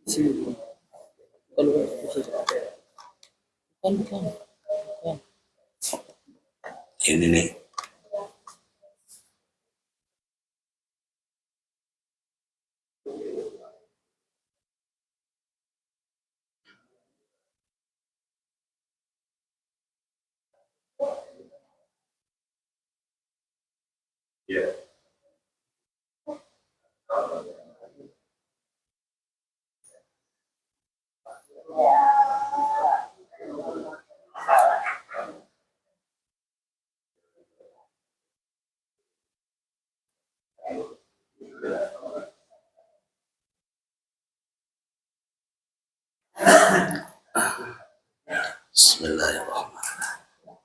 Sini. Bukan. Ini nih. Yeah. Bismillahirrahmanirrahim.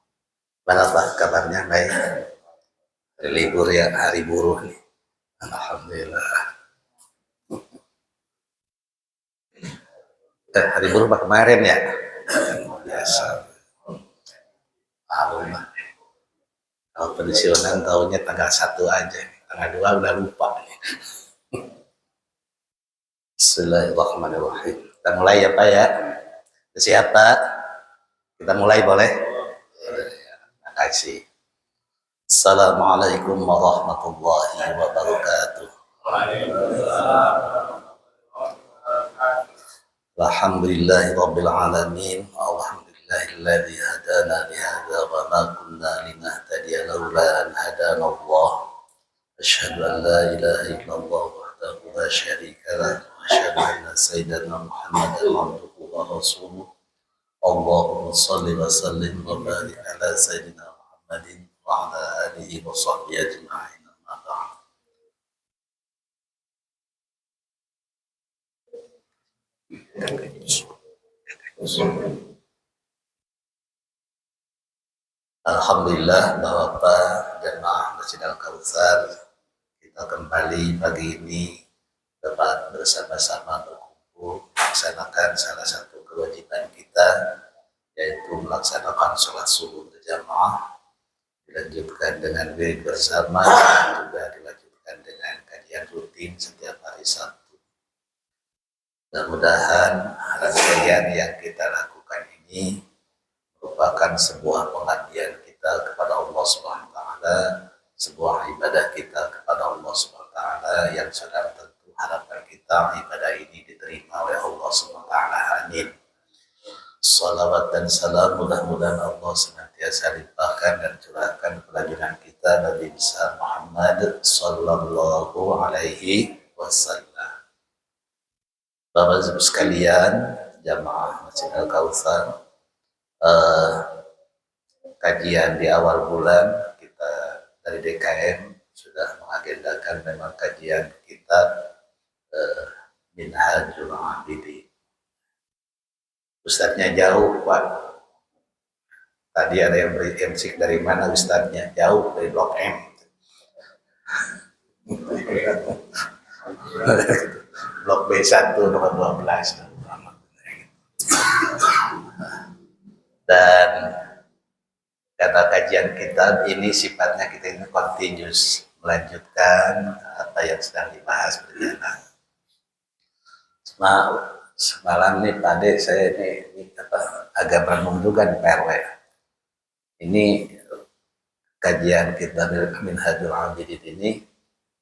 Mana Pak kabarnya? Baik. Hari libur ya, hari buruh nih. Alhamdulillah. Hari buruh Pak kemarin ya? Biasa. Allah. Kalau pensiunan tahunnya tanggal 1 aja. Tanggal 2 udah lupa. Bismillahirrahmanirrahim. Kita mulai ya Pak ya. Siapa? Kita mulai boleh? Terima kasih. Assalamualaikum warahmatullahi wabarakatuh. Alhamdulillahi rabbil alamin. Alhamdulillahilladzi hadana lihadza wa ma kunna linahtadiya laula an hadana Allah. Asyhadu an la ilaha illallah wahdahu la syarika lah wa asyhadu anna sayyidana Muhammadan abduhu wa rasuluh. Allahumma shalli wa sallim wa barik ala sayyidina Muhammadin wa ala alihi wa sahbihi ajma'in. Alhamdulillah Bapak jemaah Masjid Al-Kautsar, kita kembali pagi ini dapat bersama-sama berkumpul melaksanakan salah satu kewajiban kita, yaitu melaksanakan sholat subuh berjamaah, dilanjutkan dengan wirid bersama, dan juga dilanjutkan dengan kajian rutin setiap hari Sabtu. Mudah-mudahan rangkaian yang kita lakukan ini merupakan sebuah pengabdian kita kepada Allah Subhanahu wa taala, sebuah ibadah kita kepada Allah Subhanahu wa taala yang sedang tentu harapan kita ibadah ini diterima oleh Allah Subhanahu wa taala. Amin. Salawat dan salam mudah-mudahan Allah senantiasa limpahkan dan curahkan kepada junjungan kita Nabi besar Muhammad sallallahu alaihi wasallam. Bapak Ibu sekalian, jamaah Masjid Al-Kautsar, kajian di awal bulan kita dari DKM sudah mengagendakan memang kajian kitab Minhajul Abidin. Ustadznya jauh Pak. Tadi ada yang beri MC dari mana Ustadznya? Jauh dari Blok M. Blok B1 nomor 12. Dan karena kajian kitab ini sifatnya kita ini continuous, melanjutkan apa yang sedang dibahas berjalan. Semalam nih Pak Ade, saya ini agak merenung juga di PRW. Ini kajian kitab Minhajul Abidin ini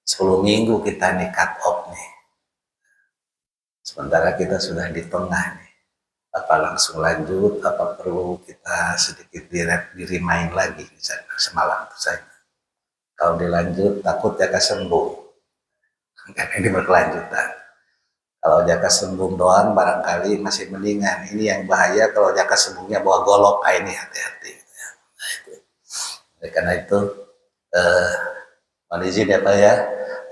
10 minggu kita nih cut off nih. Sementara kita sudah di tengah nih. Apa langsung lanjut, apa perlu kita sedikit dirimain lagi misalnya semalam saya. Kalau dilanjut takut jaka sembuh. Karena ini berkelanjutan. Kalau jaka sembuh doang barangkali masih mendingan. Ini yang bahaya kalau jaka sembuhnya bawa golok, ini hati-hati. Nah, itu. Karena itu mohon izin ya Pak ya,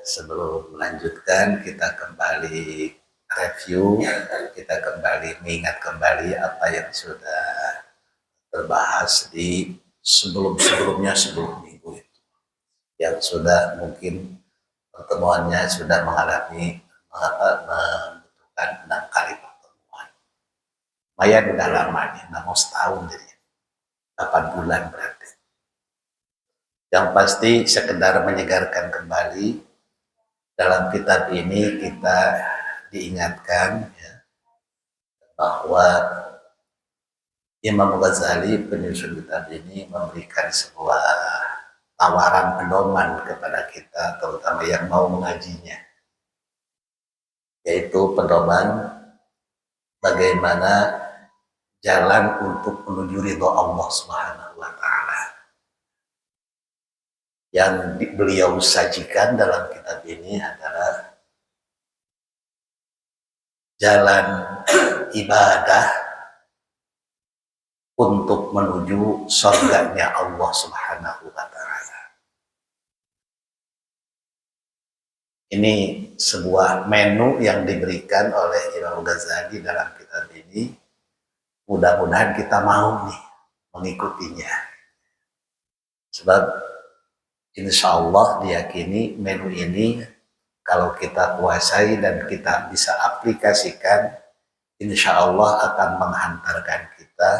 sebelum melanjutkan kita kembali review, kita kembali mengingat kembali apa yang sudah terbahas di sebelum-sebelumnya, sebelum minggu itu, yang sudah mungkin pertemuannya sudah mengalami membutuhkan 6 kali pertemuan. Lumayan udah lama nih, mau setahun jadi 8 bulan berarti. Yang pasti sekedar menyegarkan kembali, dalam kitab ini kita diingatkan ya, bahwa Imam Ghazali penyusun kitab ini memberikan sebuah tawaran pedoman kepada kita, terutama yang mau mengajinya, yaitu pedoman bagaimana jalan untuk menuju ridho Allah Subhanahu wa Ta'ala. Yang beliau sajikan dalam kitab ini adalah jalan ibadah untuk menuju surganya Allah Subhanahu wa Ta'ala. Ini sebuah menu yang diberikan oleh Imam Ghazali dalam kitab ini. Mudah-mudahan kita mau nih mengikutinya. Sebab insya Allah diyakini menu ini kalau kita kuasai dan kita bisa aplikasikan, insya Allah akan menghantarkan kita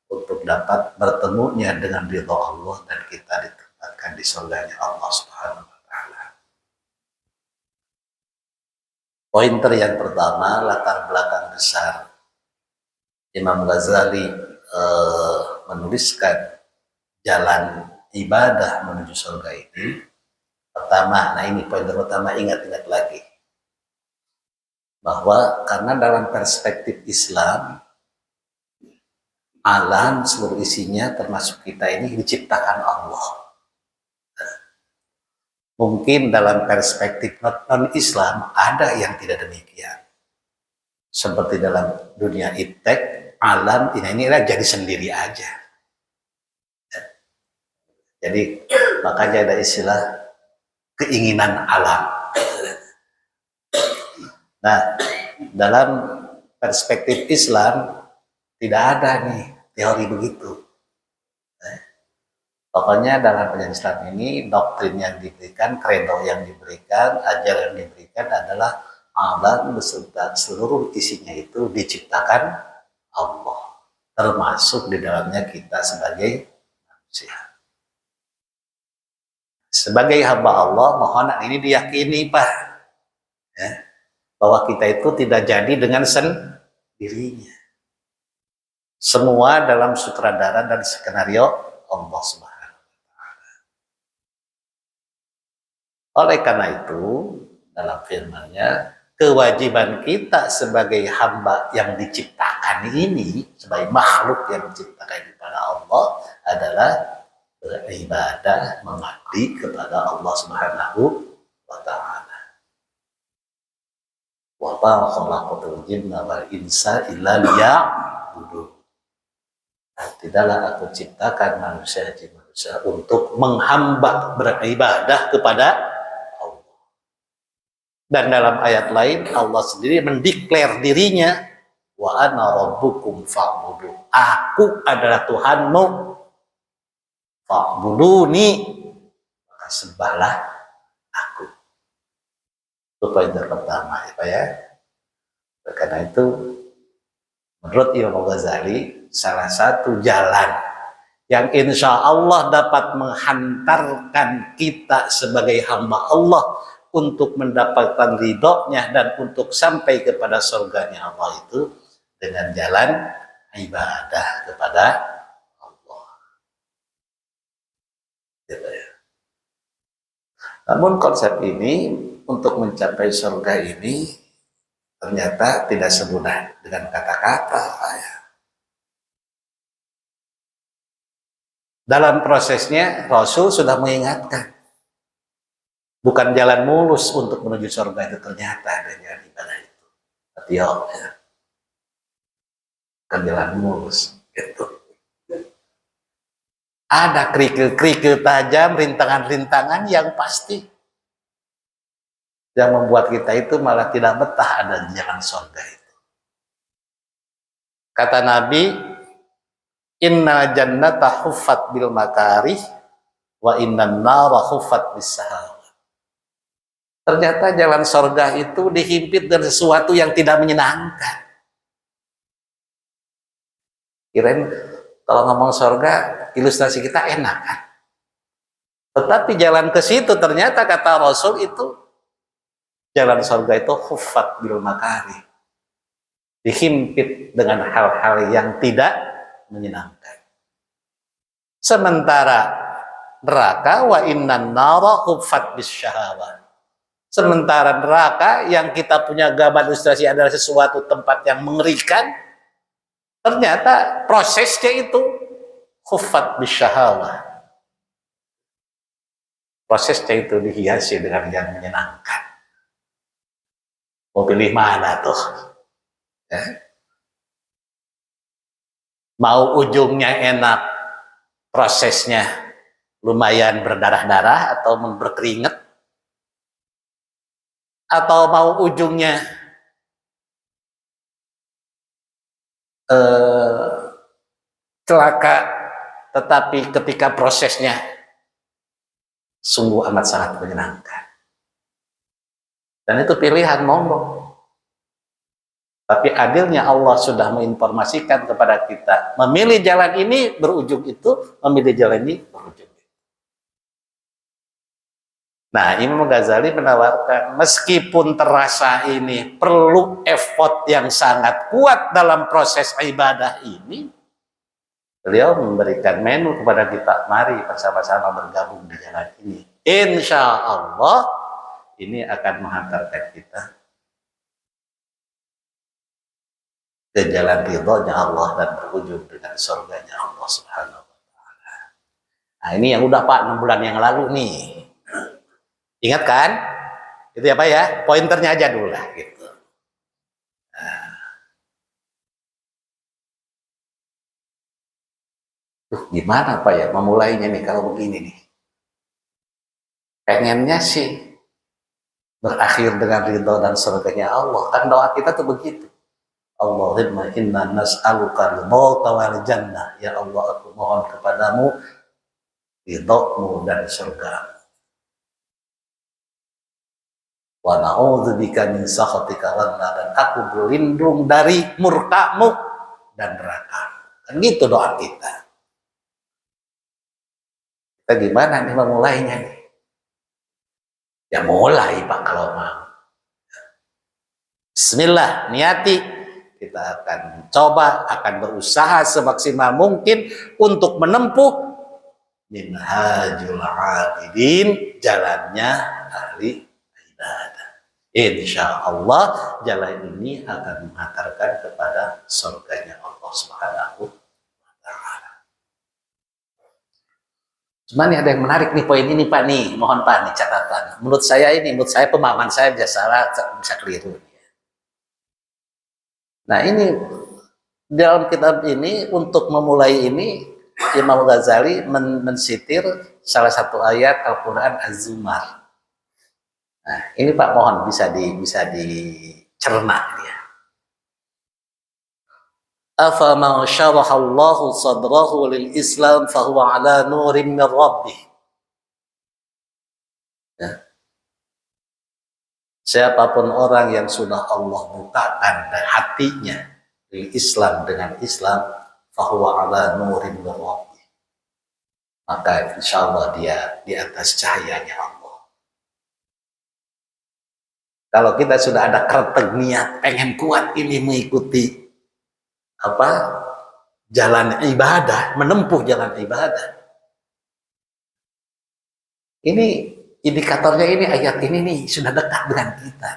untuk dapat bertemunya dengan ridho Allah dan kita ditempatkan di surganya Allah Subhanahu wa Ta'ala. Pointer yang pertama, latar belakang besar Imam Ghazali menuliskan jalan ibadah menuju surga ini. Pertama, nah ini poin pertama, ingat-ingat lagi bahwa karena dalam perspektif Islam, alam seluruh isinya termasuk kita ini diciptakan Allah. Mungkin dalam perspektif non-Islam ada yang tidak demikian. Seperti dalam dunia iptek, alam ini jadi sendiri aja. Jadi makanya ada istilah keinginan alam. Nah, dalam perspektif Islam tidak ada nih teori begitu. Pokoknya dalam perjanjian Islam ini doktrin yang diberikan, kredo yang diberikan, ajaran yang diberikan adalah alam beserta seluruh isinya itu diciptakan Allah, termasuk di dalamnya kita sebagai manusia. Sebagai hamba Allah, mohon ini diyakini Pak, ya, bahwa kita itu tidak jadi dengan sendirinya. Semua dalam sutradara dan skenario Allah Subhanahu wa Ta'ala. Oleh karena itu, dalam firman-Nya, kewajiban kita sebagai hamba yang diciptakan ini, sebagai makhluk yang diciptakan kepada Allah adalah beribadah, mengabdi kepada Allah Subhanahu wa Ta'ala. Wa ma khalaqatul jinna wal insa illa liya'budun. Tidaklah aku ciptakan manusia untuk menghamba, beribadah kepada Allah. Dan dalam ayat lain Allah sendiri mendeklar dirinya, wa ana rabbukum fa'budu. Aku adalah Tuhanmu, fa'buduni, maka sembahlah aku. Itu poin pertama ya Pak ya. Karena itu menurut Imam Ghazali, salah satu jalan yang insya Allah dapat menghantarkan kita sebagai hamba Allah untuk mendapatkan ridhonya dan untuk sampai kepada surganya Allah itu dengan jalan ibadah kepada Allah. Gitu ya. Namun konsep ini untuk mencapai surga ini ternyata tidak semudah dengan kata-kata. Dalam prosesnya Rasul sudah mengingatkan, bukan jalan mulus untuk menuju surga itu ternyata dengan ibadah itu. Hati-hati ya. Bukan jalan mulus gitu. Ada kerikil-kerikil tajam, rintangan-rintangan yang pasti. yang membuat kita itu malah tidak betah ada di jalan surga itu. Kata Nabi, inna jannata huffat bil makarih wa inna nara huffat bis sahawat. Ternyata jalan surga itu dihimpit dari sesuatu yang tidak menyenangkan. Kirain kalau ngomong surga, ilustrasi kita enak kan? Tetapi jalan ke situ ternyata kata Rasul itu jalan surga itu huffat bil makari, dihimpit dengan hal-hal yang tidak menyenangkan. Sementara neraka wa innan nara huffat bis syahawat. Sementara neraka yang kita punya gambar ilustrasi adalah sesuatu tempat yang mengerikan, ternyata prosesnya itu huffat bis syahawat. Prosesnya itu dihiasi dengan yang menyenangkan. Mau pilih mana tuh? Ya. Mau ujungnya enak, prosesnya lumayan berdarah-darah atau berkeringat, atau mau ujungnya celaka, tetapi ketika prosesnya sungguh amat sangat menyenangkan. Dan itu pilihan, monggo. Tapi adilnya Allah sudah menginformasikan kepada kita, memilih jalan ini berujung itu, memilih jalan ini berujung itu. Nah, Imam Ghazali menawarkan, meskipun terasa ini perlu effort yang sangat kuat dalam proses ibadah ini, beliau memberikan menu kepada kita, mari bersama-sama bergabung di jalan ini. Insya Allah ini akan menghantarkan kita ke jalan ridhonya Allah dan berujung dengan surganya Allah Subhanahu wa Ta'ala. Nah, ini yang udah Pak 6 bulan yang lalu nih. Ingat kan? Itu ya Pak ya, pointernya aja dulu lah gitu. Gimana Pak ya memulainya nih kalau begini nih? Pengennya sih berakhir dengan ridho dan surganya Allah. Kan doa kita tuh begitu. Allahumma inna nas'aluka ridhaka wal jannah. Ya Allah, aku mohon kepadamu ridhomu dan surga. Wa na'udzubika min sakhatika wan nar, dan aku berlindung dari murkamu dan neraka. Kan gitu doa kita. Kita gimana nih memulainya nih? Ya mulai Pak kalau mau. Bismillah, niati. Kita akan coba, akan berusaha semaksimal mungkin untuk menempuh minhajul abidin, jalannya ahli ibadah. Insya Allah jalan ini akan mengantarkan kepada surganya Allah Subhanahu wa Ta'ala. Cuman nih ada yang menarik nih poin ini Pak nih, mohon Pak nih catatan. Menurut saya pemahaman saya bisa salah, bisa keliru. Nah ini dalam kitab ini untuk memulai ini Imam Ghazali mensitir salah satu ayat Al-Quran Az-Zumar. Nah ini Pak mohon bisa dicerna ya. Afaman syarahallahu sadrahu lil Islam fahuwa ala nurim min rabbih. Ya. Siapapun orang yang sudah Allah bukakan dan hatinya di Islam dengan Islam, fahuwa ala nurin min rabbih, maka insya Allah dia di atas cahayanya Allah. Kalau kita sudah ada kereteg niat pengen kuat ini mengikuti jalan ibadah, menempuh jalan ibadah, ini indikatornya ini ayat ini nih sudah dekat dengan kita.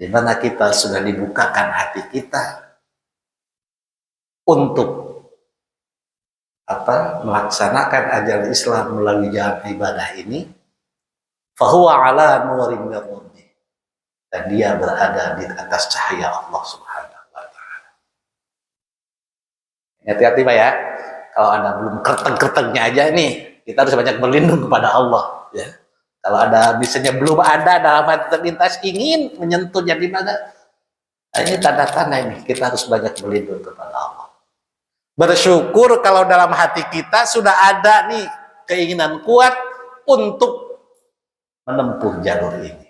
Di mana kita sudah dibukakan hati kita untuk melaksanakan ajaran Islam melalui jalan ibadah ini, fahuwa ala nurin min rabbih, dan dia berada di atas cahaya Allah Subhanahu wa Ta'ala. Hati-hati Pak ya, kalau Anda belum kerteng-kertengnya aja nih, kita harus banyak berlindung kepada Allah ya. Kalau ada misalnya belum ada dalam hati terlintas ingin menyentuhnya di mana, nah, ini tanda-tanda ini kita harus banyak berlindung kepada Allah. Bersyukur kalau dalam hati kita sudah ada nih keinginan kuat untuk menempuh jalur ini.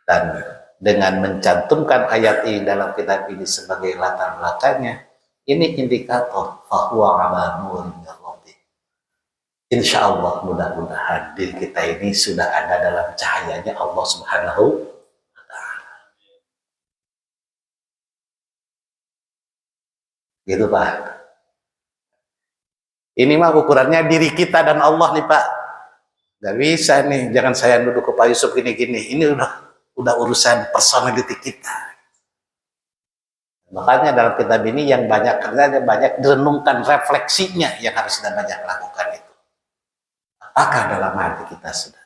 Dan dengan mencantumkan ayat ini dalam kitab ini sebagai latar belakangnya, ini indikator bahwa ala nurin min rabbih. Insya Allah mudah-mudahan diri kita ini sudah ada dalam cahayanya Allah Subhanahu wa Ta'ala. Gitu Pak. Ini mah ukurannya diri kita dan Allah nih Pak. Gak bisa nih, jangan saya duduk ke Pak Yusuf gini-gini. Ini udah urusan personality kita. Makanya dalam kitab ini yang banyak kerjanya banyak direnungkan refleksinya yang harus kita banyak lakukan itu. Apakah dalam hati kita sudah?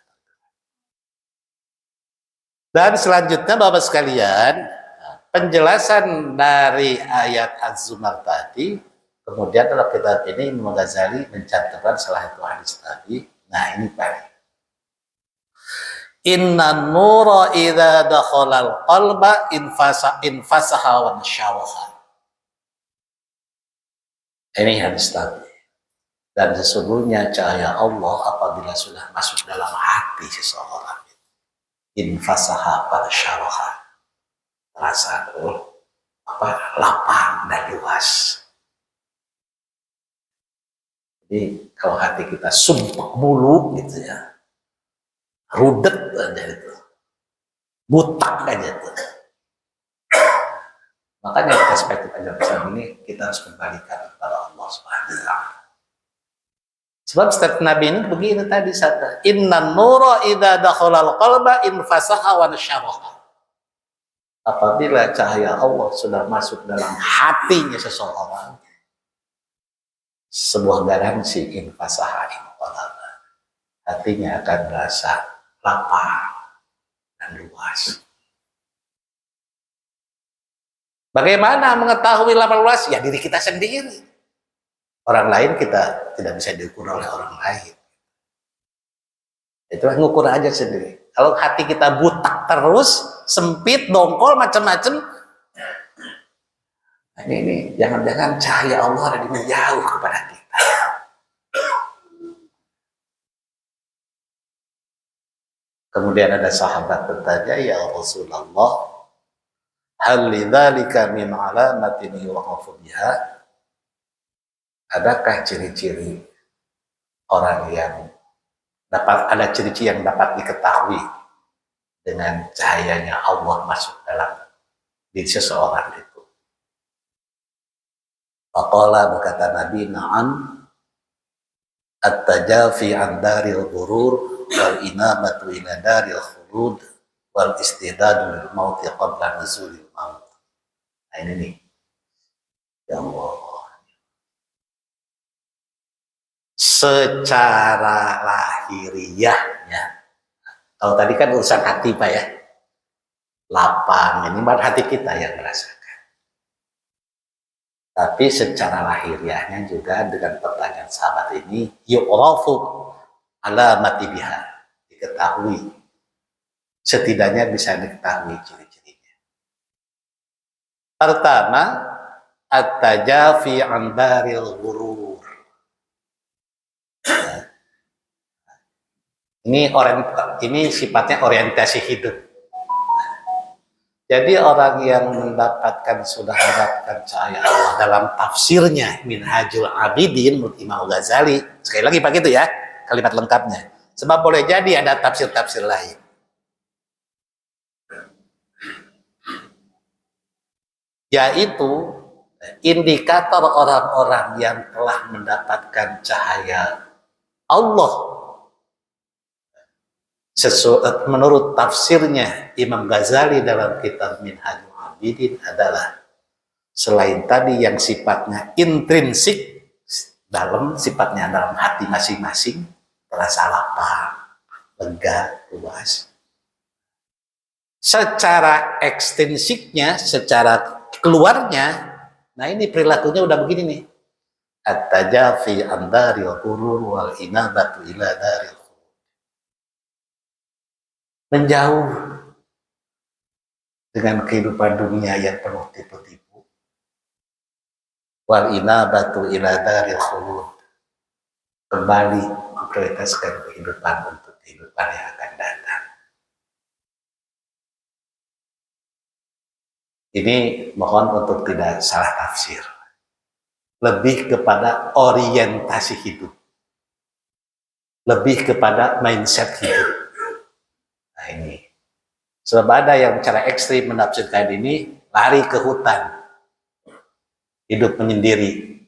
Dan selanjutnya Bapak sekalian, penjelasan dari ayat Az-Zumar tadi, kemudian dalam kitab ini Imam Ghazali mencantumkan salah satu hadis tadi. Nah ini Pak. Inna nura idza dakhalal qalba infasaha wa nasyawaha. Ini hadis tadi. Dan sesungguhnya cahaya Allah apabila sudah masuk dalam hati seseorang, infasaha wa nasyawaha. Terasa lapang dan luas. Jadi kalau hati kita sumpah mulu gitu ya, rudet aja itu, butak aja itu. Makanya perspektif ajaran Islam ini kita harus kembalikan kepada Allah Subhanahu wa Ta'ala. Sebab statement Nabi ini begini tadi, inna nura idza dakhalal qalba infasaha wa nasyaraha. Apabila cahaya Allah sudah masuk dalam hatinya seseorang, sebuah garansi infasaha inqalaba, hatinya akan merasa lapang dan luas. Bagaimana mengetahui lapang luas? Ya diri kita sendiri. Orang lain kita tidak bisa diukur oleh orang lain. Itu ngukur aja sendiri. Kalau hati kita butak terus, sempit, dongkol, macam-macam, ini jangan-jangan cahaya Allah ada di menjauh kepada kita. Kemudian ada sahabat bertanya, ya Rasulullah, hal lidzalika min alamatin yu'rafu biha? Adakah ciri-ciri orang yang ada ciri-ciri yang dapat diketahui dengan cahayanya Allah masuk dalam diri seseorang itu? Faqala, berkata Nabi, na'am, at-tajafi an daril ghurur wal inabatu ila daril khulud wal istidadu lil mauti qabla nuzulil maut. Nah ini nih, ya Allah, secara lahiriahnya, kalau tadi kan urusan hati Pak ya, lapang, ini baru hati kita yang merasakan. Tapi secara lahiriahnya juga dengan pertanyaan sahabat ini, yu'rafu alamati biha, diketahui, setidaknya bisa diketahui ciri-cirinya. Pertama, at-tajafi an daril ghurur. Ini sifatnya orientasi hidup. Jadi orang yang sudah mendapatkan cahaya Allah dalam tafsirnya Minhajul Abidin menurut Imam Ghazali, sekali lagi Pak gitu ya kalimat lengkapnya, sebab boleh jadi ada tafsir-tafsir lain. Yaitu indikator orang-orang yang telah mendapatkan cahaya Allah menurut tafsirnya Imam Ghazali dalam kitab Minhajul Abidin adalah selain tadi yang sifatnya intrinsik sifatnya dalam hati masing-masing, terasa lapang, lega, luas. Secara ekstrinsiknya, secara keluarnya, nah ini perilakunya udah begini nih. At-tajafi an daril ghurur wal inabatu ila daril. menjauh dengan kehidupan dunia yang penuh tipu-tipu. Wal inabatu ila daril khulud, kembali memprioritaskan kehidupan untuk kehidupan yang akan datang. Ini mohon untuk tidak salah tafsir, lebih kepada orientasi hidup, lebih kepada mindset hidup. Nah ini, sebab ada yang secara ekstrim menafsirkan ini, lari ke hutan, hidup menyendiri,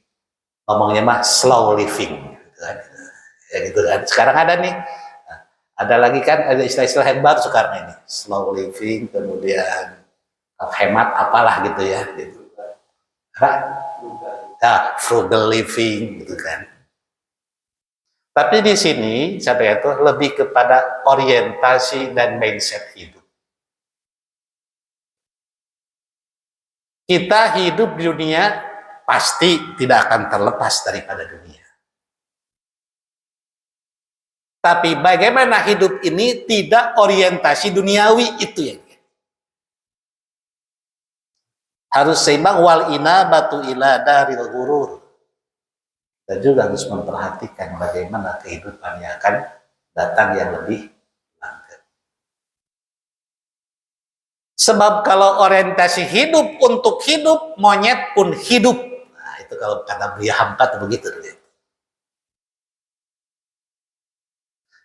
ngomongnya mah slow living, gitu kan. Ya gitu kan. Sekarang ada nih, ada lagi kan, ada istilah-istilah yang baru sekarang ini, slow living, kemudian hemat apalah gitu ya, gitu. Nah, frugal living, gitu kan. Tapi di sini saya itu lebih kepada orientasi dan mindset hidup. Kita hidup di dunia pasti tidak akan terlepas daripada dunia. Tapi bagaimana hidup ini tidak orientasi duniawi, itu yang harus seimbang. Wal inabatu ila daril ghurur. Dan juga harus memperhatikan bagaimana kehidupan yang akan datang yang lebih langgeng. Sebab kalau orientasi hidup untuk hidup, monyet pun hidup. Nah, itu kalau kata Buya Hamka itu begitu.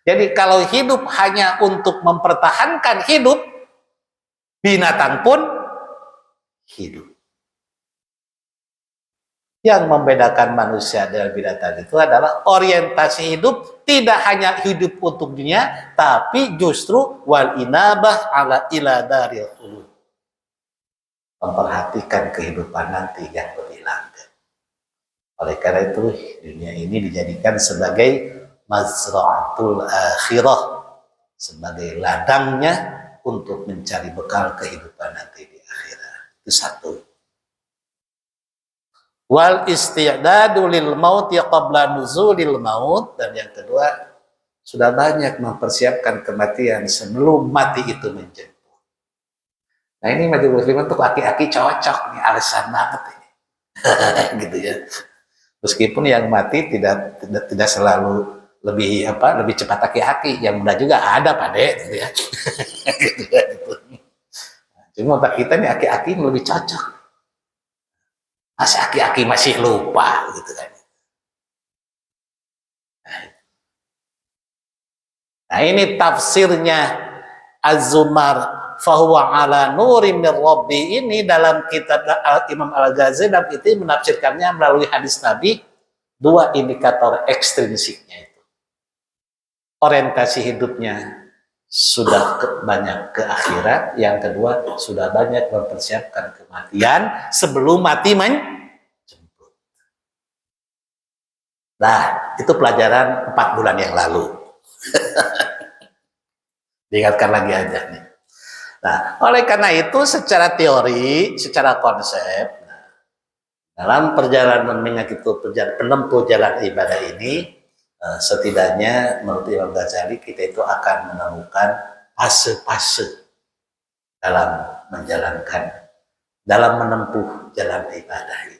Jadi kalau hidup hanya untuk mempertahankan hidup, binatang pun hidup. Yang membedakan manusia dari binatang itu adalah orientasi hidup tidak hanya hidup untuk dunia, tapi justru wal inabah ala ila daril khulud, memperhatikan kehidupan nanti yang lebih langgeng. Oleh karena itu dunia ini dijadikan sebagai mazra'atul akhirah, sebagai ladangnya untuk mencari bekal kehidupan nanti di akhirat. Itu satu. Wal isti'dadu lil maut qabla nuzulil maut, dan yang kedua sudah banyak mempersiapkan kematian sebelum mati itu menjemput. Nah ini Majelis Muslimin untuk aki-aki cocok nih, alasan banget ini. Gitu ya. Meskipun yang mati tidak selalu lebih cepat aki-aki, yang muda juga ada Pak De, gitu ya. Gitu ya, gitu. Cuma otak kita nih aki-aki lebih cocok. Masih aki-aki masih lupa gitu kan. Nah ini tafsirnya Az-Zumar fahuwa ala nurim min rabbi, ini dalam kitab Imam Al-Ghazali, dan itu menafsirkannya melalui hadis Nabi, dua indikator ekstrinsiknya itu. Orientasi hidupnya sudah banyak ke akhirat, yang kedua sudah banyak mempersiapkan kematian sebelum mati menjemput. Nah, itu pelajaran 4 bulan yang lalu. Diingatkan lagi aja nih. Nah, oleh karena itu secara teori, secara konsep, dalam perjalanan penempuh jalan ibadah ini, setidaknya menurut Imam Ghazali kita itu akan menemukan fase-fase dalam menempuh jalan ibadah ini.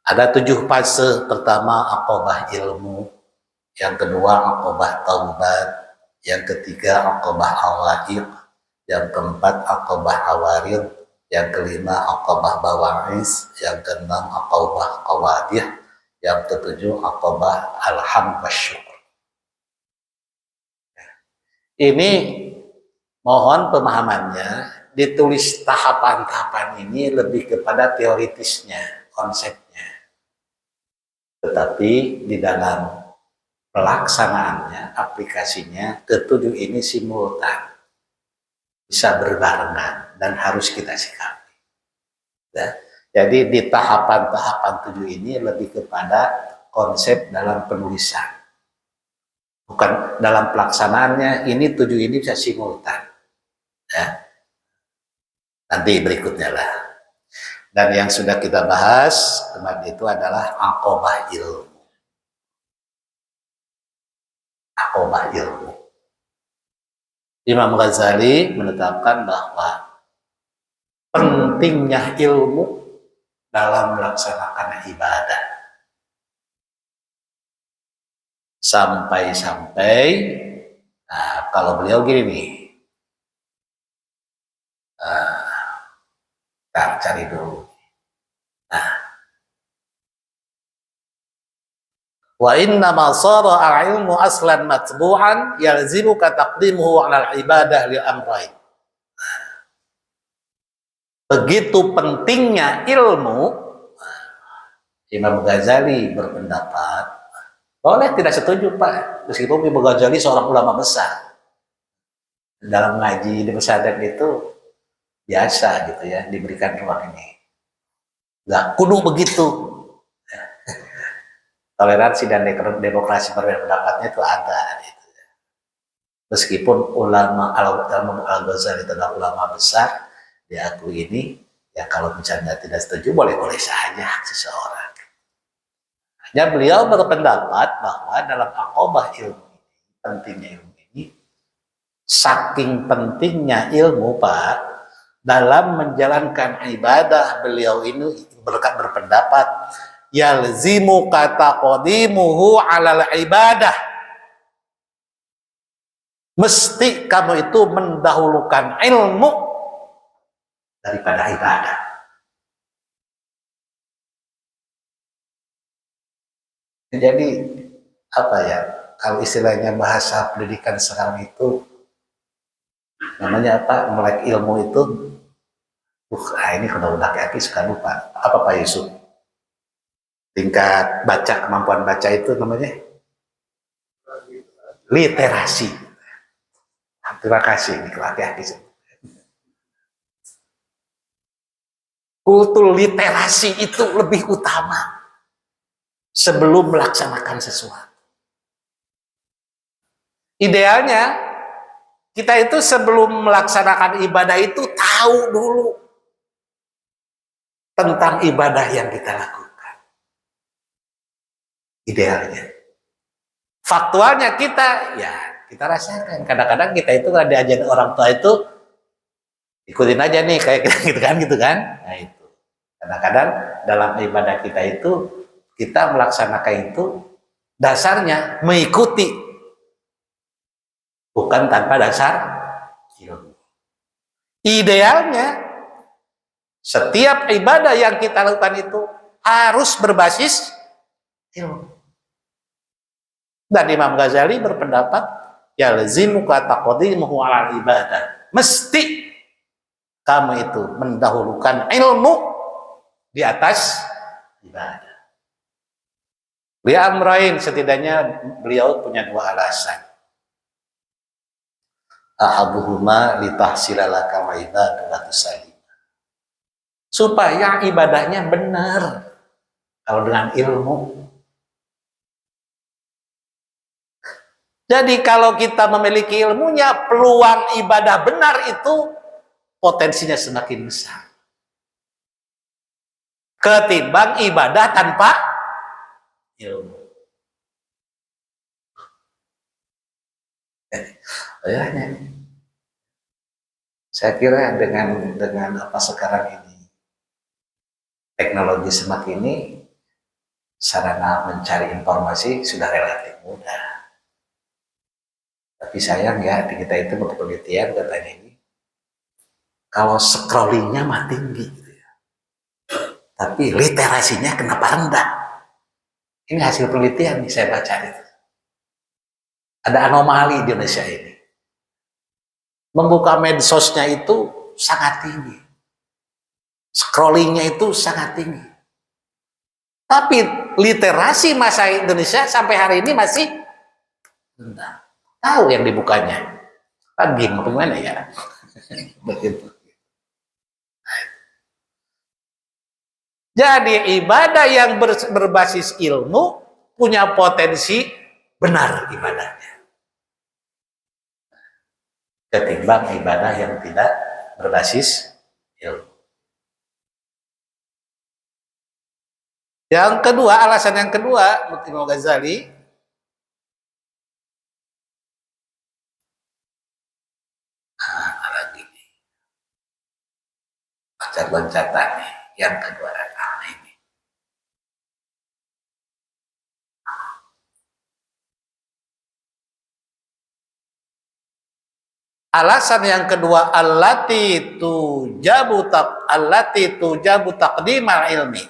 Ada 7 fase. Pertama aqobah ilmu, yang kedua aqobah taubat, yang ketiga aqobah awaiq, yang keempat aqobah awarid, yang kelima aqobah bawa'is, yang keenam aqobah qawadih, yang ketujuh aqobah alham wasyukur. Ini mohon pemahamannya, ditulis tahapan-tahapan ini lebih kepada teoritisnya, konsepnya. Tetapi di dalam pelaksanaannya, aplikasinya, ketujuh ini simultan, bisa berbarengan dan harus kita sikapi. Ya. Jadi di tahapan-tahapan 7 ini lebih kepada konsep dalam penulisan, bukan dalam pelaksanaannya. Ini 7 ini bisa simultan. Ya. Nanti berikutnya lah. Dan yang sudah kita bahas kemarin itu adalah aqobah ilmu. Aqobah ilmu. Imam Ghazali menetapkan bahwa pentingnya ilmu dalam melaksanakan ibadah. Sampai-sampai, nah, kalau beliau gini nih, kita cari dulu. Nah, wa inna ma sara al-ilmu aslan matbu'an yalzimuka taqdimuhu 'ala al-ibadah li amrayn. Begitu pentingnya ilmu, Imam Ghazali berpendapat, boleh tidak setuju Pak, meskipun Imam Ghazali seorang ulama besar. Dalam ngaji di pesantren itu biasa gitu ya, diberikan ruang ini. Nggak kudu begitu. Toleransi dan demokrasi perbedaan pendapatnya itu ada. Gitu. Meskipun ulama Al-Ghazali adalah ulama besar, diakui ini, ya kalau misalnya tidak setuju boleh-boleh saja seseorang. Hanya beliau berpendapat bahwa dalam aqobah ilmu ini, pentingnya ilmu ini, saking pentingnya ilmu Pak, dalam menjalankan ibadah beliau ini berpendapat yalzimu kata qadimuhu alal ibadah, mesti kamu itu mendahulukan ilmu daripada ibadah. Jadi apa ya, kalau istilahnya bahasa pendidikan sekarang itu namanya apa, melek ilmu itu ini kalau udah kaki suka lupa apa Pak Yusuf, tingkat baca, kemampuan baca itu namanya literasi. Terima kasih ini laki-laki. Kultur literasi itu lebih utama sebelum melaksanakan sesuatu. Idealnya kita itu sebelum melaksanakan ibadah itu tahu dulu tentang ibadah yang kita lakukan. Idealnya. Faktualnya kita, ya kita rasakan. Kadang-kadang kita itu kalau diajarin orang tua itu ikutin aja nih kayak gitu kan, gitu kan. Nah itu. Kadang-kadang dalam ibadah kita itu kita melaksanakan itu dasarnya mengikuti, bukan tanpa dasar ilmu. Idealnya setiap ibadah yang kita lakukan itu harus berbasis ilmu. Dan Imam Ghazali berpendapat yalzimuka taqdimuhu 'ala ibadah. Mesti kamu itu mendahulukan ilmu di atas ibadah. Li'amrain, setidaknya beliau punya dua alasan. Ahaduhuma litahsilalaka wa ibadatu salim. Supaya ibadahnya benar. Kalau dengan ilmu. Jadi kalau kita memiliki ilmunya, peluang ibadah benar itu potensinya semakin besar. Ketimbang ibadah tanpa ilmu. Saya kira dengan apa sekarang ini, teknologi semakin ini, sarana mencari informasi sudah relatif mudah. Tapi sayang ya, di kita itu untuk penelitian katanya ini, kalau scrollingnya mah tinggi, gitu ya. Tapi literasinya kenapa rendah? Ini hasil penelitian nih saya baca itu. Ada anomali di Indonesia ini. Membuka medsosnya itu sangat tinggi. Scrollingnya itu sangat tinggi. Tapi literasi masa Indonesia sampai hari ini masih rendah. Tahu yang dibukanya. Kan gimana ya? Begitu. Jadi ibadah yang berbasis ilmu punya potensi benar ibadahnya. Ketimbang ibadah yang tidak berbasis ilmu. Yang kedua, alasan yang kedua, Imam Ghazali, loncat-loncatan nih. Yang kedua ini. Alasan yang kedua, allati tujabu taqdimal ilmi.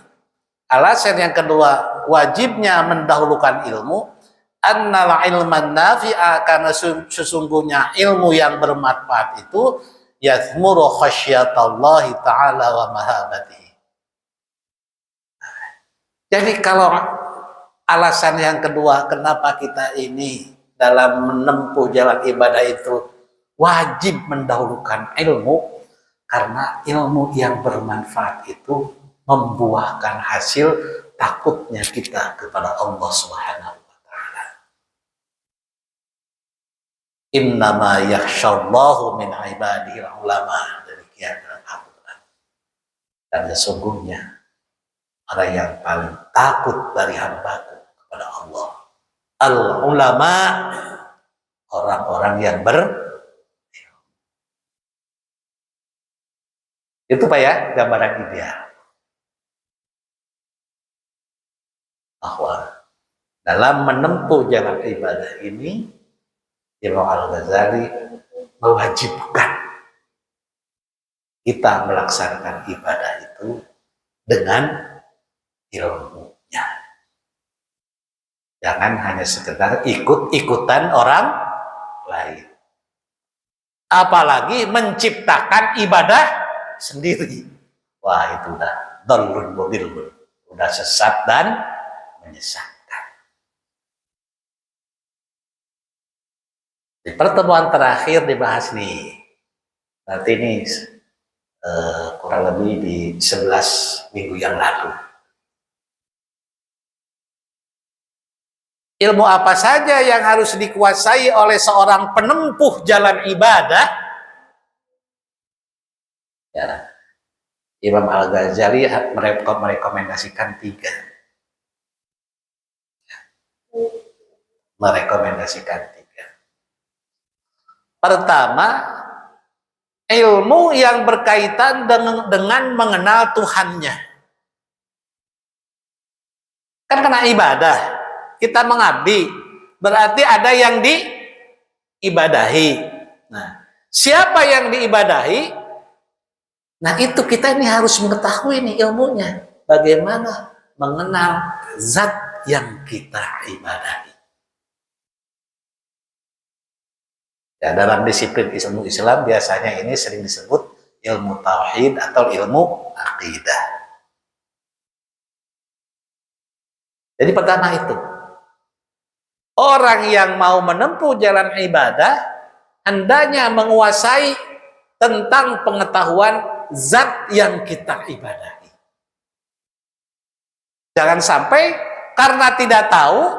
Alasan yang kedua, wajibnya mendahulukan ilmu, annal ilman nafi'a, karena sesungguhnya ilmu yang bermanfaat itu yathmuru khasyatallahi ta'ala wa mahabatihi. Jadi kalau alasan yang kedua kenapa kita ini dalam menempuh jalan ibadah itu wajib mendahulukan ilmu, karena ilmu yang bermanfaat itu membuahkan hasil takutnya kita kepada Allah Subhanahu wa taala. Innama yakhsyallahu min ibadihi ulama, demikian dalam Al-Qur'an. Dan sesungguhnya orang yang paling takut dari hamba-Ku kepada Allah al-ulama, orang-orang yang itu Pak ya, gambaran ideal bahwa dalam menempuh jalan ibadah ini Imam Al-Ghazali mewajibkan kita melaksanakan ibadah itu dengan ilmunya. Jangan hanya sekedar ikut-ikutan orang lain. Apalagi menciptakan ibadah sendiri. Wah, itu udah dhalun mudillun, udah sesat dan menyesatkan. Di pertemuan terakhir dibahas nih. Nanti ini kurang lebih di 11 minggu yang lalu. Ilmu apa saja yang harus dikuasai oleh seorang penempuh jalan ibadah? Ya, Imam Al-Ghazali merekomendasikan 3. Merekomendasikan 3. Pertama, ilmu yang berkaitan dengan mengenal Tuhannya. Kan kena ibadah, kita mengabdi, berarti ada yang diibadahi. Nah, siapa yang diibadahi? Nah, itu kita ini harus mengetahui nih ilmunya. Bagaimana mengenal zat yang kita ibadahi. Ya, dalam disiplin ilmu Islam biasanya ini sering disebut ilmu tauhid atau ilmu akidah. Jadi pertama itu, orang yang mau menempuh jalan ibadah hendaknya menguasai tentang pengetahuan zat yang kita ibadahi. Jangan sampai karena tidak tahu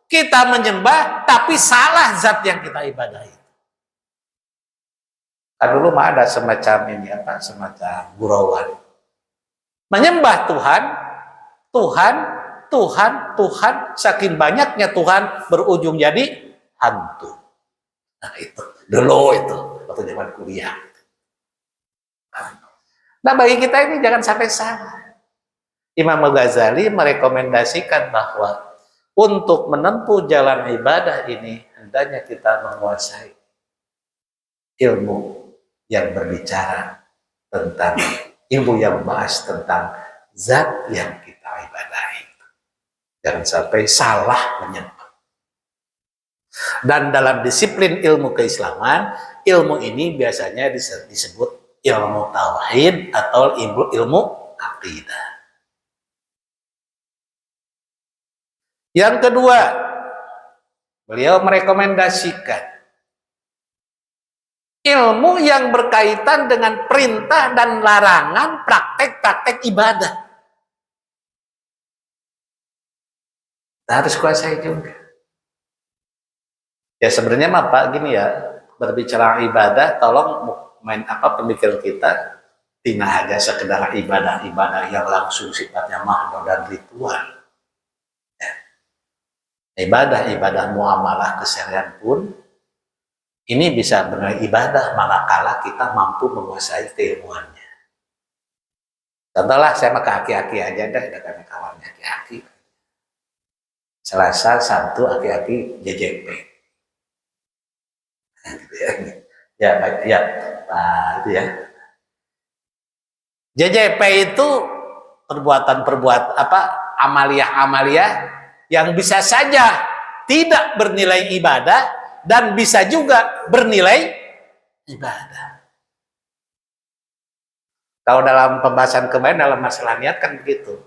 kita menyembah tapi salah zat yang kita ibadahi. Kan dulu mah ada semacam ini semacam gurauan. Menyembah Tuhan, saking banyaknya Tuhan berujung jadi hantu. Nah itu, dulu itu waktu zaman kuliah. Nah bagi kita ini jangan sampai salah. Imam Al-Ghazali merekomendasikan bahwa untuk menempuh jalan ibadah ini hendaknya kita menguasai ilmu yang berbicara tentang, ilmu yang membahas tentang zat yang kita ibadahi. Jangan sampai salah menyembah. Dan dalam disiplin ilmu keislaman, ilmu ini biasanya disebut ilmu tauhid atau ilmu akidah. Yang kedua, beliau merekomendasikan ilmu yang berkaitan dengan perintah dan larangan praktek-praktek ibadah. Kita harus kuasai juga. Ya sebenarnya mah Pak gini ya, berbicara ibadah tolong pemikiran kita tidak hanya sekedar ibadah-ibadah yang langsung sifatnya mahdoh dan ritual. Ya. Ibadah-ibadah muamalah keseharian pun ini bisa benar ibadah manakala kita mampu menguasai keilmuannya. Contohlah saya mah ke aki-aki aja dah, dengan kawannya aki-aki. Selasa, Sabtu aki-aki JJP. Ya, ya, nah, itu ya. JJP itu perbuatan-perbuatan apa amalia-amalia yang bisa saja tidak bernilai ibadah dan bisa juga bernilai ibadah. Kalau dalam pembahasan kemarin dalam masalah niat kan begitu.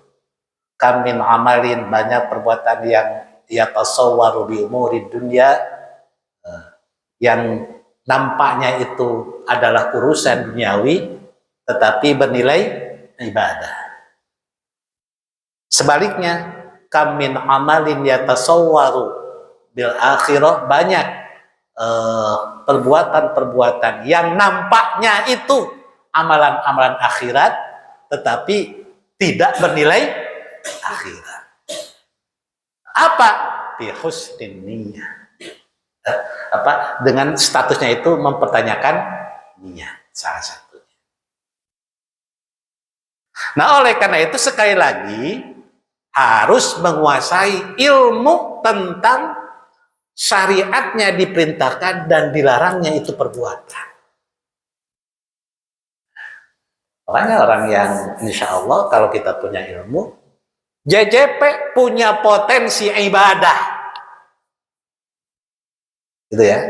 Kamin amalin, banyak perbuatan yang yatasawwaru bi umuri dunia, yang nampaknya itu adalah urusan duniawi tetapi bernilai ibadah. Sebaliknya, kamin amalin yatasawwaru bil akhirah, banyak perbuatan-perbuatan yang nampaknya itu amalan-amalan akhirat tetapi tidak bernilai akhirat. Apa? Bi husnin niyyah. Apa? Dengan statusnya itu mempertanyakan niat salah satunya. Nah, oleh karena itu sekali lagi harus menguasai ilmu tentang syariatnya diperintahkan dan dilarangnya itu perbuatan. Makanya orang yang insya Allah kalau kita punya ilmu, JJP punya potensi ibadah, gitu ya.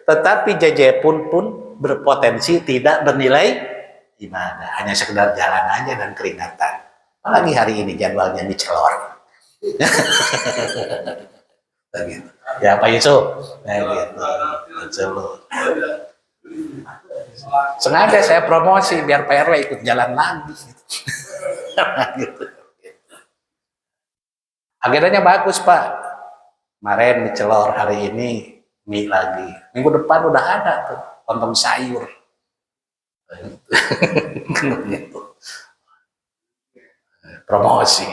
Tetapi JJP pun berpotensi tidak bernilai ibadah, hanya sekedar jalan aja dan keringatan. Apalagi hari ini jadwalnya dicelor. Gitu. Ya Pak Yusuf, gitu. Sengaja saya promosi biar Pak RW ikut jalan lagi. Gitu. Agendanya bagus Pak. Kemarin dicelor, hari ini mie lagi. Minggu depan udah ada tuh lontong sayur. Gitu. Promosi.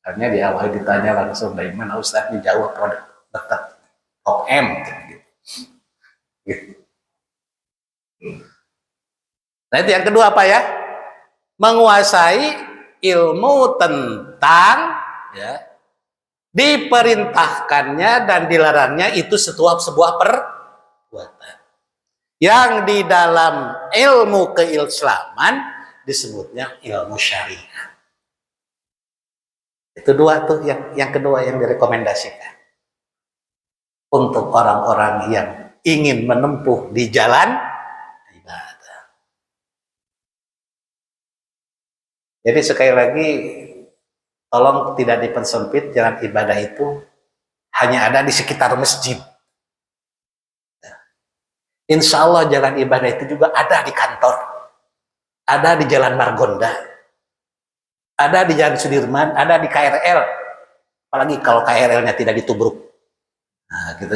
Akhirnya di awal ditanya langsung dari mana Ustaz, dijawab produk dekat Top M gitu. Nah itu yang kedua apa ya? Menguasai ilmu tentang ya, diperintahkannya dan dilarangnya itu sebuah perbuatan. Yang di dalam ilmu keislaman disebutnya ilmu syariat. Itu dua tuh yang kedua yang direkomendasikan untuk orang-orang yang ingin menempuh di jalan ibadah. Jadi sekali lagi tolong tidak dipersempit, jalan ibadah itu hanya ada di sekitar masjid. Insya Allah jalan ibadah itu juga ada di kantor, ada di Jalan Margonda, ada di Jalan Sudirman, ada di KRL. Apalagi kalau KRL-nya tidak ditubruk. Nah, gitu.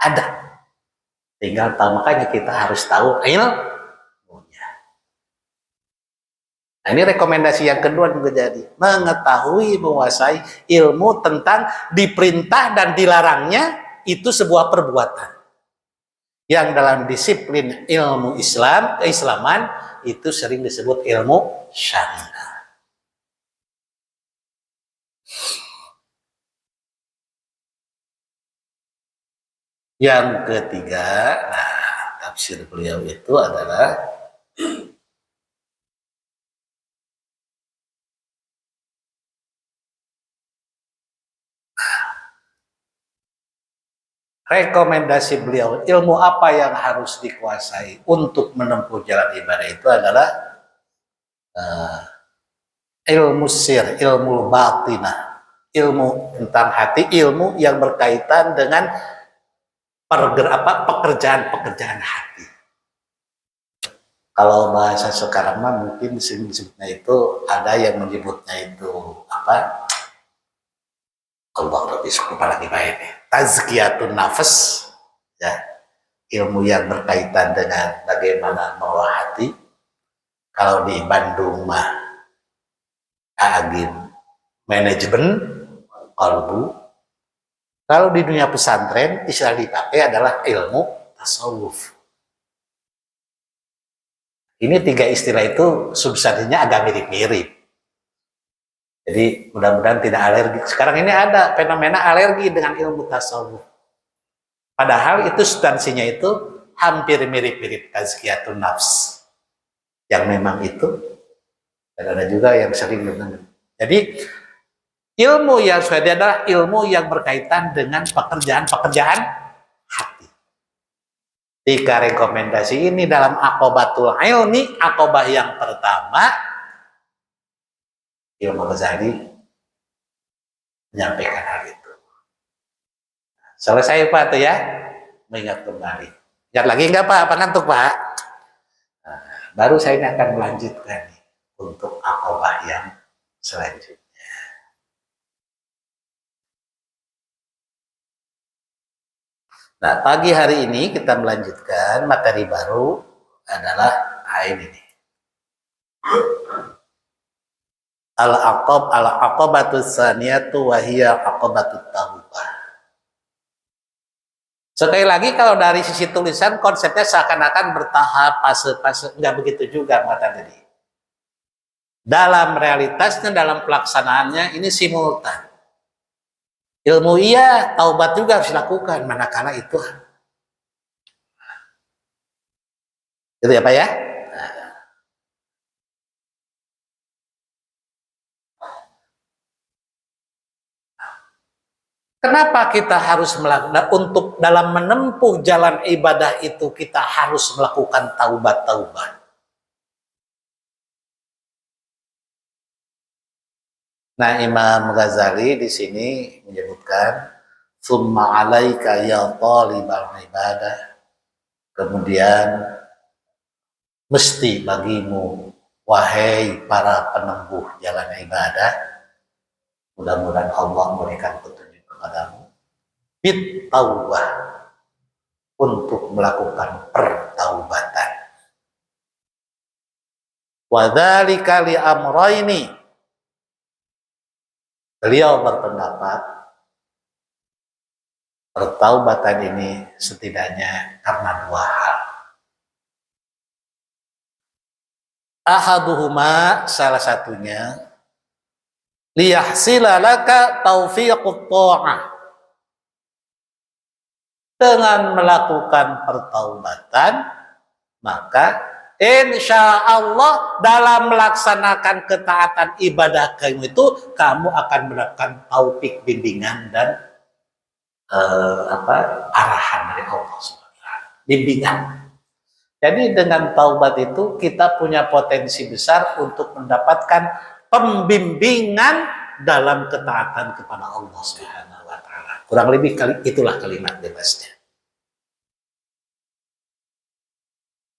Ada. Tinggal tahu, makanya kita harus tahu ilmunya. Nah, ini rekomendasi yang kedua juga jadi mengetahui, menguasai ilmu tentang diperintah dan dilarangnya itu sebuah perbuatan. Yang dalam disiplin ilmu Islam, keislaman itu sering disebut ilmu syariah. Yang ketiga, nah, tafsir beliau itu adalah rekomendasi beliau, ilmu apa yang harus dikuasai untuk menempuh jalan ibadah itu adalah ilmu sir, ilmu batinah, ilmu tentang hati, ilmu yang berkaitan dengan pekerjaan-pekerjaan hati. Kalau bahasa sekarang mah mungkin disebutnya itu, ada yang menyebutnya itu apa? Allah lebih suka lagi baik. Tazkiyatun nafas, ya, ilmu yang berkaitan dengan bagaimana mengolah hati. Kalau di Bandung mah agim manajemen kalbu. Kalau di dunia pesantren istilah dipakai adalah ilmu tasawuf. Ini tiga istilah itu substansinya agak mirip-mirip. Jadi mudah-mudahan tidak alergi. Sekarang ini ada fenomena alergi dengan ilmu tasawuf. Padahal itu substansinya itu hampir mirip-mirip tazkiyatun nafs. Yang memang itu, dan ada juga yang sering dengar. Jadi ilmu yang sudah adalah ilmu yang berkaitan dengan pekerjaan-pekerjaan hati. Tiga rekomendasi ini dalam Aqobatul Ilmi, Aqobah yang pertama, Imam Ghazali menyampaikan hal itu. Selesai Pak tuh ya, mengingat kembali. Ingat lagi enggak Pak? Apa ngantuk Pak? Nah, baru saya akan melanjutkan nih untuk Aqobah yang selanjutnya. Nah, pagi hari ini kita melanjutkan materi baru adalah ini. Al-aqobatu tsaniyatu wa hiya aqobatut taubah. Sekali lagi kalau dari sisi tulisan konsepnya seakan-akan bertahap, fase-fase, enggak begitu juga mata tadi. Dalam realitasnya, dalam pelaksanaannya ini simultan. Ilmu iya, taubat juga harus dilakukan manakala itu. Itu ya Pak ya? Kenapa kita harus melakukan, untuk dalam menempuh jalan ibadah itu kita harus melakukan taubat-taubat? Nah, Imam Ghazali di sini menyebutkan summa 'alaika ya talibal ibadah. Kemudian mesti bagimu wahai para penempuh jalan ibadah, mudah-mudahan Allah memberikan petunjuk kepadamu, bit taubah, untuk melakukan pertaubatan. Wa dzalika li amrayni. Beliau berpendapat pertaubatan ini setidaknya karena dua hal. Ahaduhuma, salah satunya, liyahsila laka taufiqut ta'ah. Dengan melakukan pertaubatan, maka insya Allah dalam melaksanakan ketaatan ibadah kamu itu, kamu akan mendapatkan taufik, bimbingan dan arahan dari Allah SWT. Bimbingan. Jadi dengan taubat itu kita punya potensi besar untuk mendapatkan pembimbingan dalam ketaatan kepada Allah Subhanahu wa taala. Kurang lebih itulah kalimat bebasnya.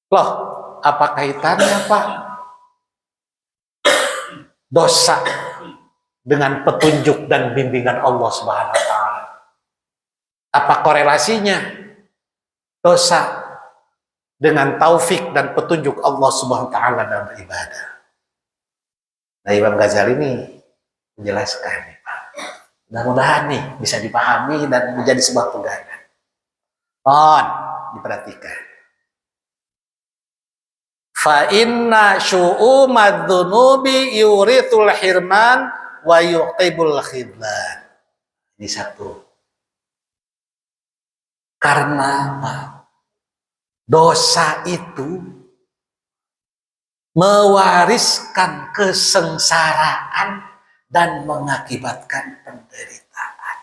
Loh, apa kaitannya Pak dosa dengan petunjuk dan bimbingan Allah Subhanahu wa taala? Apa korelasinya dosa dengan taufik dan petunjuk Allah Subhanahu wa taala dalam beribadah? Nah, Imam Ghazali ini menjelaskan nih Pak. Mudah-mudahan nih bisa dipahami dan menjadi sebuah pegangan. Mohon diperhatikan. Fa inna syu'umad dzunubi yurithul hirman wa yuqibul khidlan. Ini satu. Karena dosa itu mewariskan kesengsaraan dan mengakibatkan penderitaan.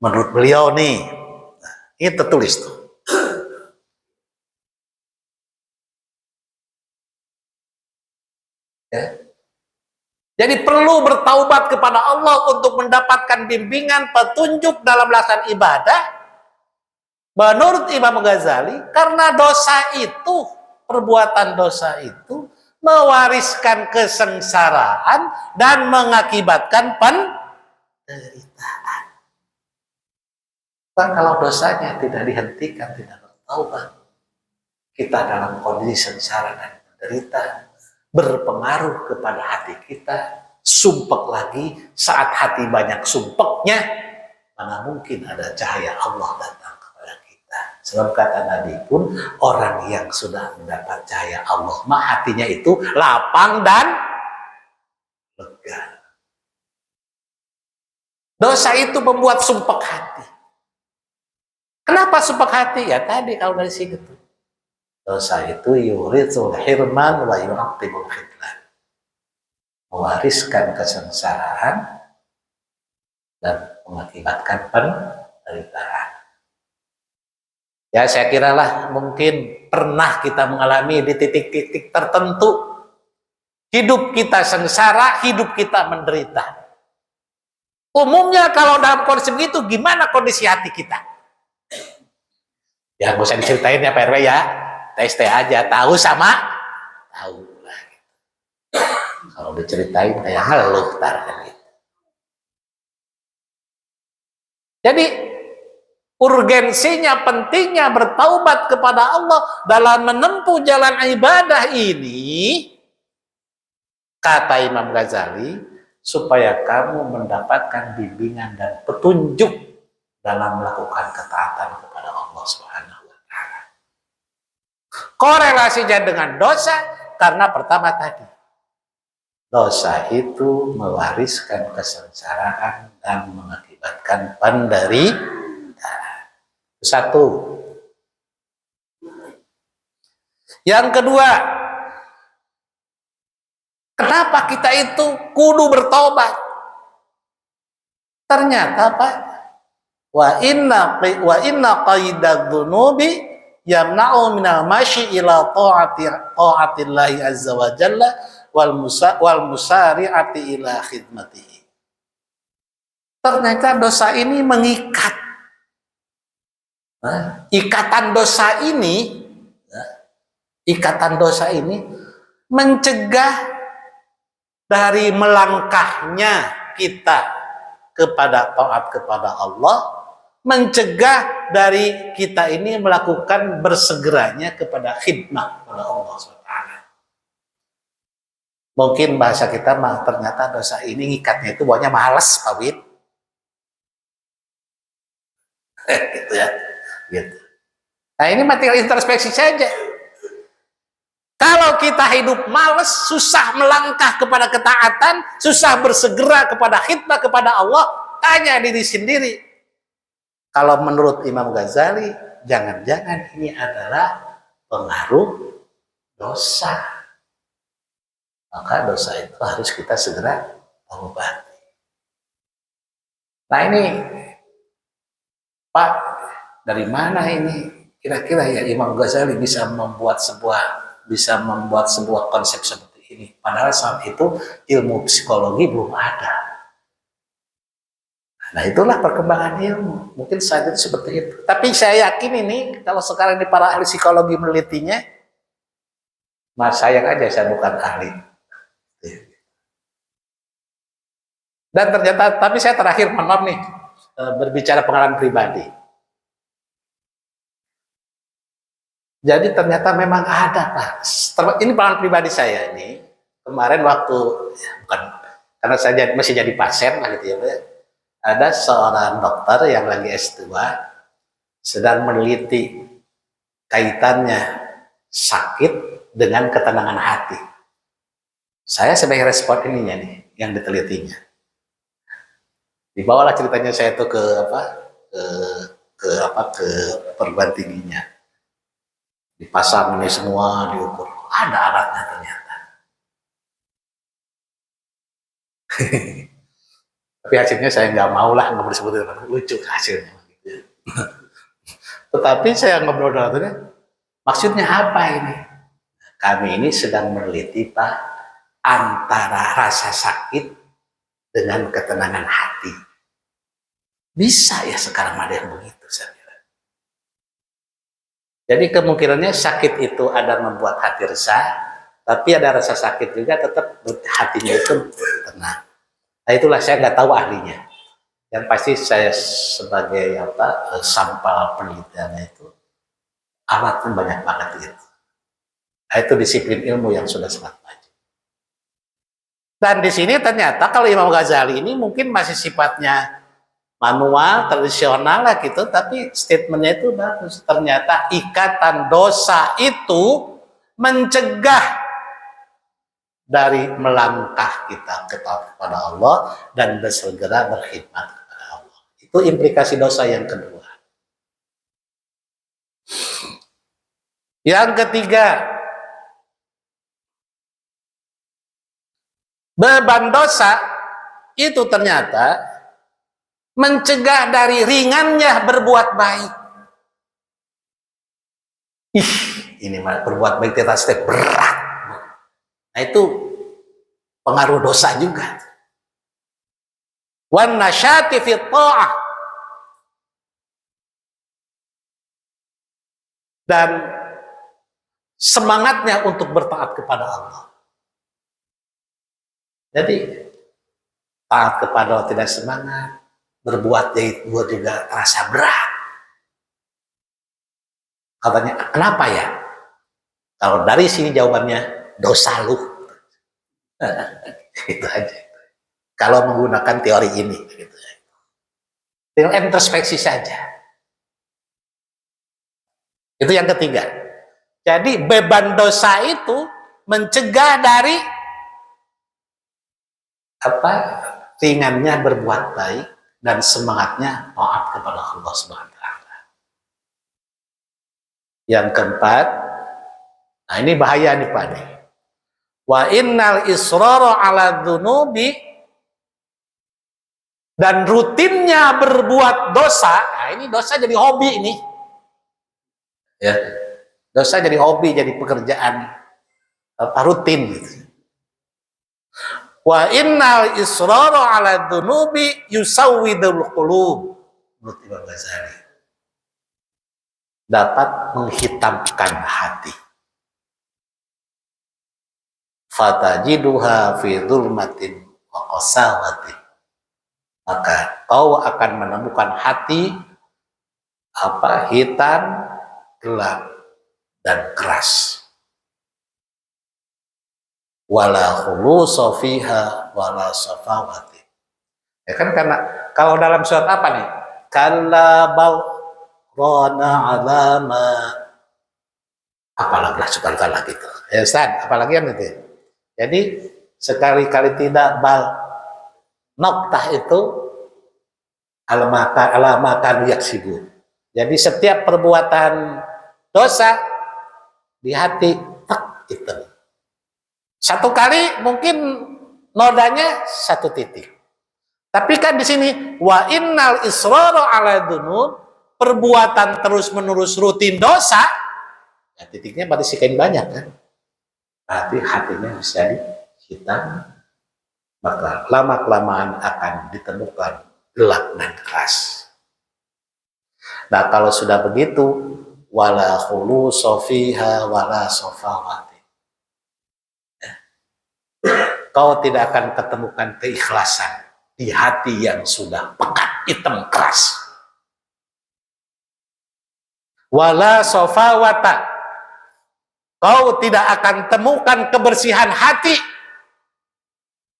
Menurut beliau nih, ini tertulis tuh. Ya. Jadi perlu bertaubat kepada Allah untuk mendapatkan bimbingan, petunjuk dalam melaksanakan ibadah. Menurut Imam Ghazali, karena dosa itu, perbuatan dosa itu mewariskan kesengsaraan dan mengakibatkan penderitaan. Kalau dosanya tidak dihentikan, tidak bertaubat, kita dalam kondisi sengsara dan menderita, berpengaruh kepada hati kita, sumpek lagi. Saat hati banyak sumpeknya, mana mungkin ada cahaya Allah datang kepada kita. Sebab kata Nabi pun, orang yang sudah mendapat cahaya Allah, hatinya itu lapang dan lega. Dosa itu membuat sumpek hati. Kenapa sumpek hati? Ya tadi kalau dari sini tuh. Dosa itu yuridul hirman wa yu'aqibul khidlan. Mewariskan kesengsaraan dan mengakibatkan penderitaan. Ya saya kiralah mungkin pernah kita mengalami di titik-titik tertentu hidup kita sengsara, hidup kita menderita. Umumnya kalau dalam kondisi begitu, gimana kondisi hati kita? Ya nggak usah diceritain ya Pak RW ya, tes aja, tahu sama tahu lah. Kalau diceritain kayak haluh tar gitu. Jadi urgensinya, pentingnya bertaubat kepada Allah dalam menempuh jalan ibadah ini, kata Imam Ghazali, supaya kamu mendapatkan bimbingan dan petunjuk dalam melakukan ketaatan kepada Allah Subhanahu wa Ta'ala. Korelasinya dengan dosa, karena pertama tadi, dosa itu mewariskan kesengsaraan dan mengakibatkan penderitaan. Satu. Yang kedua, kenapa kita itu kudu bertobat? Ternyata Pak, wa inna qaidadz dzunubi yamna'u minal masyi ila ta'atillahi azza wa jalla wal musari'ati ila khidmatihi. Ternyata dosa ini mengikat. Ikatan dosa ini mencegah dari melangkahnya kita kepada taat kepada Allah, mencegah dari kita ini melakukan bersegeranya kepada khidmah kepada Allah SWT. Mungkin bahasa kita mah ternyata dosa ini ngikatnya itu buahnya males, Pak Wid. Gitu ya. Gitu. Nah ini tinggal introspeksi saja. Kalau kita hidup males, susah melangkah kepada ketaatan, susah bersegera kepada khidmah kepada Allah, tanya diri sendiri. Kalau menurut Imam Ghazali, jangan-jangan ini adalah pengaruh dosa. Maka dosa itu harus kita segera obati. Nah ini, Pak, dari mana ini kira-kira ya Imam Ghazali bisa membuat sebuah konsep seperti ini? Padahal saat itu ilmu psikologi belum ada. Nah itulah perkembangan ilmu. Mungkin saat itu seperti itu. Tapi saya yakin ini kalau sekarang ini para ahli psikologi menelitinya, mas sayang aja saya bukan ahli. Dan ternyata, tapi saya terakhir mohon maaf nih berbicara pengalaman pribadi. Jadi ternyata memang ada Pak. Ini pengalaman pribadi saya ini. Kemarin waktu, bukan, karena saya masih jadi pasien gitu ya Pak. Ada seorang dokter yang lagi S2 sedang meneliti kaitannya sakit dengan ketenangan hati. Saya sebagai respon ininya nih yang ditelitinya. Dibawalah ceritanya saya itu ke perguruan tingginya. Dipasang ini semua, diukur, ada alatnya ternyata. Tapi hasilnya saya nggak mau lah, nggak bersebut lucu hasilnya. Tetapi saya ngobrol dengan maksudnya apa ini? Kami ini sedang meneliti Pak antara rasa sakit dengan ketenangan hati. Bisa ya sekarang ada yang begitu saya kira. Jadi kemungkinannya sakit itu ada membuat hati resah, tapi ada rasa sakit juga tetap hatinya itu tenang. Nah itulah saya nggak tahu ahlinya. Yang pasti saya sebagai sampel penelitiannya itu alat pun banyak banget gitu. Nah, itu disiplin ilmu yang sudah sangat maju. Dan di sini ternyata kalau Imam Ghazali ini mungkin masih sifatnya manual, tradisional lah gitu, tapi statementnya itu bagus. Ternyata ikatan dosa itu mencegah dari melangkah kita kepada Allah dan bersegera berkhidmat kepada Allah. Itu implikasi dosa yang kedua. Yang ketiga, beban dosa itu ternyata mencegah dari ringannya berbuat baik. Ini mah berbuat baik kita step berat. Nah itu pengaruh dosa juga. Wan nasyati fi ta'ah, dan semangatnya untuk bertaat kepada Allah. Jadi taat kepada Allah tidak semangat, berbuat itu juga terasa berat. Katanya, kenapa ya? Kalau dari sini jawabannya, dosa lu. Itu aja. Kalau menggunakan teori ini. Gitu. Tinggal introspeksi saja. Itu yang ketiga. Jadi beban dosa itu mencegah dari ringannya berbuat baik dan semangatnya taat kepada Allah Subhanahu wa taala. Yang keempat, nah ini bahaya nih Pak nih. Wa innal israra ala dzunubi, dan rutinnya berbuat dosa. Nah ini dosa jadi hobi ini. Ya. Dosa jadi hobi, jadi pekerjaan rutin gitu. Wa innal israra ala dzunubi yusawwidul qulub. Menurut Imam Ghazali, dapat menghitamkan hati. Fatajiduha fi dzulmatin wa qasawatin. Maka kau akan menemukan hati hitam, gelap, dan keras. Wala khulusa fiha wala safawati. Ya kan, karena kalau dalam surat apa nih? Kalla bal rana alama, apalagi sekali-kali gitu. Ya Ustaz, apalagi kan itu. Jadi sekali-kali tidak bal noktah itu alamakan yaksibu. Jadi setiap perbuatan dosa di hati itu. Satu kali mungkin nodanya satu titik. Tapi kan di sini wa innal israra ala dzunub, perbuatan terus-menerus rutin dosa, ya titiknya pada sekian banyak kan. Berarti hatinya bisa dihitam, maka lama-kelamaan akan ditemukan gelap dan keras. Nah, kalau sudah begitu, wala khulusa fiha wala safawati, kau tidak akan ketemukan keikhlasan di hati yang sudah pekat, hitam, keras. Wala safawata, kau tidak akan temukan kebersihan hati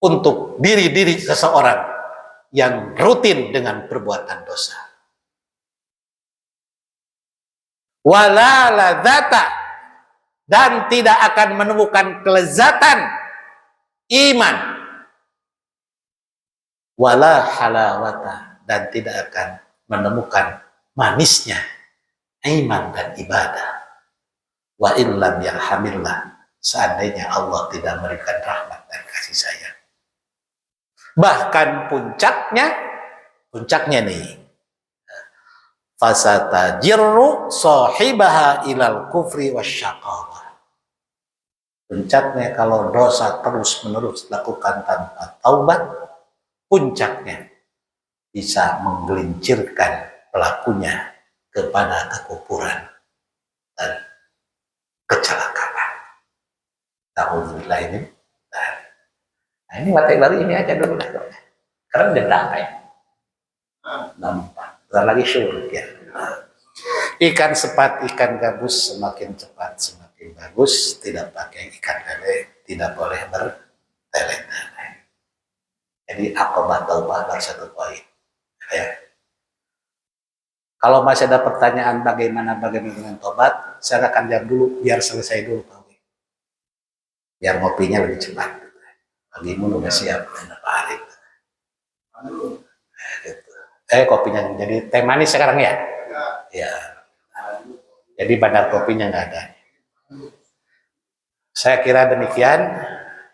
untuk diri-diri seseorang yang rutin dengan perbuatan dosa. Wala ladzata, dan tidak akan menemukan kelezatan iman. Wala halawata, dan tidak akan menemukan manisnya iman dan ibadah. Wa illam yarhamillah, seandainya Allah tidak memberikan rahmat dan kasih sayang. Bahkan puncaknya nih, fasatajirru sahibaha ilal kufri wasyaqawah. Puncaknya kalau dosa terus-menerus dilakukan tanpa taubat, puncaknya bisa menggelincirkan pelakunya kepada kekufuran dan kecelakaan. Alhamdulillah ini. Nah, ini materi baru ini aja dulu lah. Karena udah berapa ya? Nampak. Bentar lagi surga. Ikan sepat, ikan gabus semakin cepat semakin bagus. Tidak pakai ikan lele, tidak boleh bertele-tele. Jadi aqabah taubah satu poin. Ya. Kalau masih ada pertanyaan bagaimana dengan tobat, saya akan jawab dulu biar selesai dulu Pak Ugi. Biar ngopinya lebih cepat. Pagimu udah siap, Pak Arif. Kopinya jadi teh manis sekarang ya? Ya. Jadi bandar kopinya nggak ada. Saya kira demikian,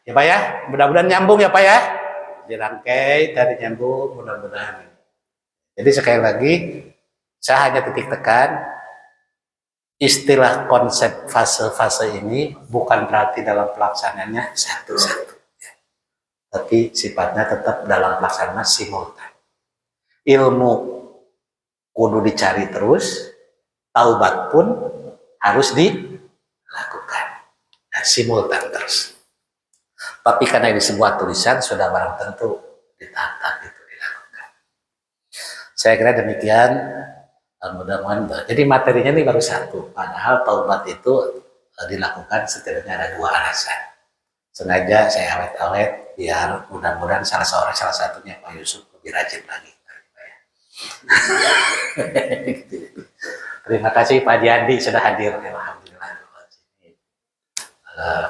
ya Pak ya. Mudah-mudahan nyambung ya Pak ya. Dirangkai dari nyambung, mudah-mudahan. Jadi sekali lagi, saya hanya titik tekan, istilah konsep fase-fase ini bukan berarti dalam pelaksanaannya satu-satu. Tapi sifatnya tetap dalam pelaksanaan simultan. Ilmu kudu dicari terus, taubat pun harus dilakukan. Nah, simultan terus. Tapi karena ini sebuah tulisan, sudah barang tentu ditata itu dilakukan. Saya kira demikian. Mudah-mudahan. Jadi materinya ini baru satu. Padahal taubat itu dilakukan setidaknya ada 2 alasan. Sengaja saya awet-awet biar mudah-mudahan salah satunya Pak Yusuf lebih rajin lagi. Terima kasih Pak Jandi sudah hadir. Alhamdulillah.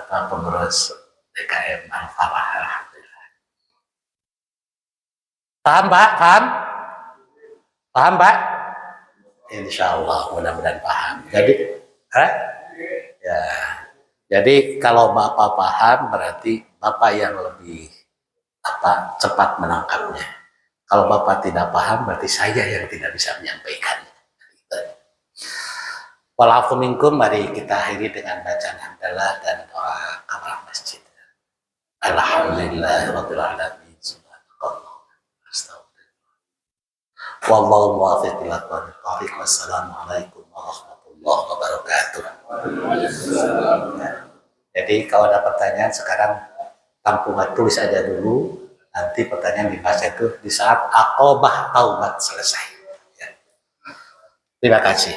Pak pengurus DKM Al-Farah. Alhamdulillah. Paham Pak? Paham Pak? Insya Allah mudah-mudahan paham. Jadi kalau Bapak paham berarti Bapak yang lebih cepat menangkapnya. Kalau Bapak tidak paham berarti saya yang tidak bisa menyampaikannya. Walafu minkum, mari kita akhiri dengan bacaan hamdalah dan doa kabar masjid. Alhamdulillahirabbil alamin. Wallahu muwaffiq ila aqwamit thoriq. Wassalamualaikum warahmatullahi wabarakatuh. Jadi kalau ada pertanyaan sekarang tampungan tulis aja dulu, nanti pertanyaan dibahas itu di saat aqobah taubat selesai. Ya. Terima kasih.